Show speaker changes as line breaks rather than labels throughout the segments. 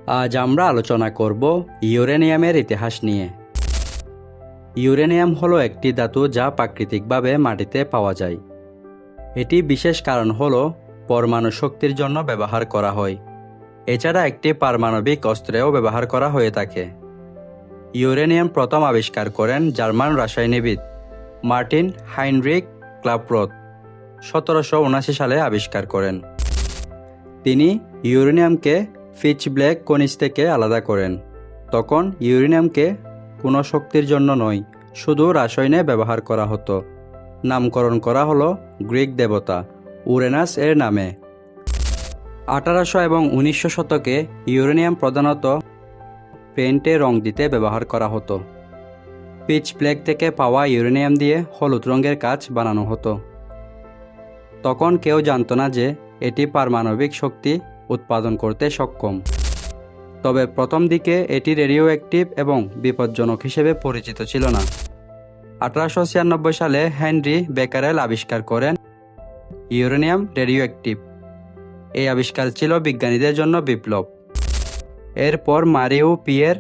আজ আমরা আলোচনা করব ইউরেনিয়ামের ইতিহাস নিয়ে। ইউরেনিয়াম হলো একটি ধাতু যা প্রাকৃতিকভাবে মাটিতে পাওয়া যায়। এটি বিশেষ কারণ হলো পরমাণু শক্তির জন্য ব্যবহার করা হয়। এছাড়া একটি পারমাণবিক অস্ত্রেও ব্যবহার করা হয়ে থাকে। ইউরেনিয়াম প্রথম আবিষ্কার করেন জার্মান রাসায়নিকবিদ মার্টিন হাইনরিখ ক্লাপ্রথ 1779 সালে আবিষ্কার করেন। তিনি ইউরেনিয়ামকে পিচ ব্ল্যাক খনিজ থেকে আলাদা করেন। তখন ইউরেনিয়ামকে কোনো শক্তির জন্য নয়, শুধু রসায়নে ব্যবহার করা হতো। নামকরণ করা হলো গ্রিক দেবতা উরেনাস এর নামে। 1800 এবং 1900 শতকে ইউরেনিয়াম প্রধানত পেইন্টে রং দিতে ব্যবহার করা হতো। পিচ ব্ল্যাক থেকে পাওয়া ইউরেনিয়াম দিয়ে হলুদ রঙের কাচ বানানো হতো। তখন কেউ জানত না যে এটি পারমাণবিক শক্তি উৎপাদন করতে সক্ষম। তবে প্রথম দিকে এটি রেডিও অ্যাক্টিভ এবং বিপজ্জনক হিসেবে পরিচিত ছিল না। 1896 সালে হেনরি বেকারেল আবিষ্কার করেন ইউরেনিয়াম রেডিও অ্যাক্টিভ। এই আবিষ্কার ছিল বিজ্ঞানীদের জন্য বিপ্লব। এরপর মারি ও পিয়ের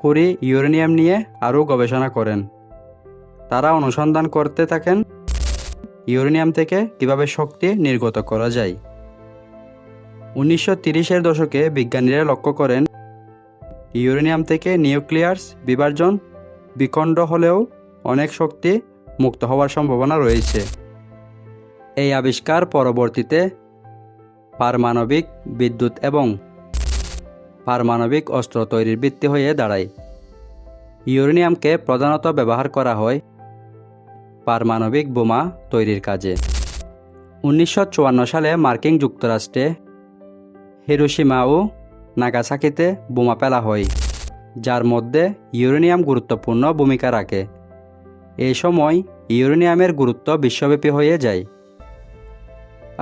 কুরি ইউরেনিয়াম নিয়ে আরও গবেষণা করেন। তারা অনুসন্ধান করতে থাকেন ইউরেনিয়াম থেকে কিভাবে শক্তি নির্গত করা যায়। 1930-এর দশকে বিজ্ঞানীরা লক্ষ্য করেন ইউরেনিয়াম থেকে নিউক্লিয়াস বিভাজন বিখণ্ড হলেও অনেক শক্তি মুক্ত হওয়ার সম্ভাবনা রয়েছে। এই আবিষ্কার পরবর্তীতে পারমাণবিক বিদ্যুৎ এবং পারমাণবিক অস্ত্র তৈরির ভিত্তি হয়ে দাঁড়ায়। ইউরেনিয়ামকে প্রধানত ব্যবহার করা হয় পারমাণবিক বোমা তৈরির কাজে। 1954 সালে মার্কিন যুক্তরাষ্ট্রে হিরোশিমা ও নাগাসাকিতে বোমা ফেলা হয়, যার মধ্যে ইউরেনিয়াম গুরুত্বপূর্ণ ভূমিকা রাখে। এই সময় ইউরেনিয়ামের গুরুত্ব বিশ্বব্যাপী হয়ে যায়।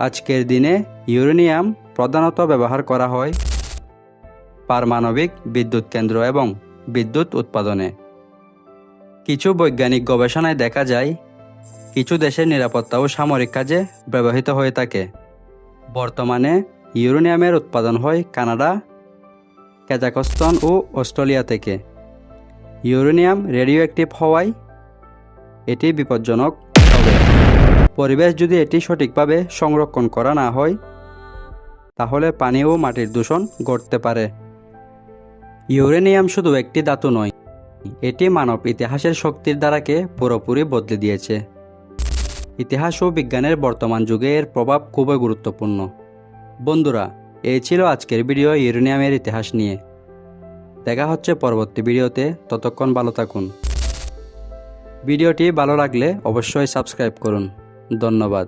আজকের দিনে ইউরেনিয়াম প্রধানত ব্যবহার করা হয় পারমাণবিক বিদ্যুৎ কেন্দ্র এবং বিদ্যুৎ উৎপাদনে। কিছু বৈজ্ঞানিক গবেষণায় দেখা যায় কিছু দেশের নিরাপত্তা ও সামরিক কাজে ব্যবহৃত হয়ে থাকে। বর্তমানে ইউরেনিয়ামের উৎপাদন হয় কানাডা, কাজাখস্তান ও অস্ট্রেলিয়া থেকে। ইউরেনিয়াম রেডিও অ্যাক্টিভ হওয়ায় এটি বিপজ্জনক, তবে পরিবেশ যদি এটি সঠিকভাবে সংরক্ষণ করা না হয় তাহলে পানি ও মাটির দূষণ ঘটতে পারে। ইউরেনিয়াম শুধু একটি ধাতু নয়, এটি মানব ইতিহাসের শক্তির ধারাকে পুরোপুরি বদলে দিয়েছে। ইতিহাস ও বিজ্ঞানের বর্তমান যুগে এর প্রভাব খুবই গুরুত্বপূর্ণ। বন্ধুরা, এই ছিল আজকের ভিডিও ইউরেনিয়ামের ইতিহাস নিয়ে। দেখা হচ্ছে পরবর্তী ভিডিওতে, ততক্ষণ ভালো থাকুন। ভিডিওটি ভালো লাগলে অবশ্যই সাবস্ক্রাইব করুন। ধন্যবাদ।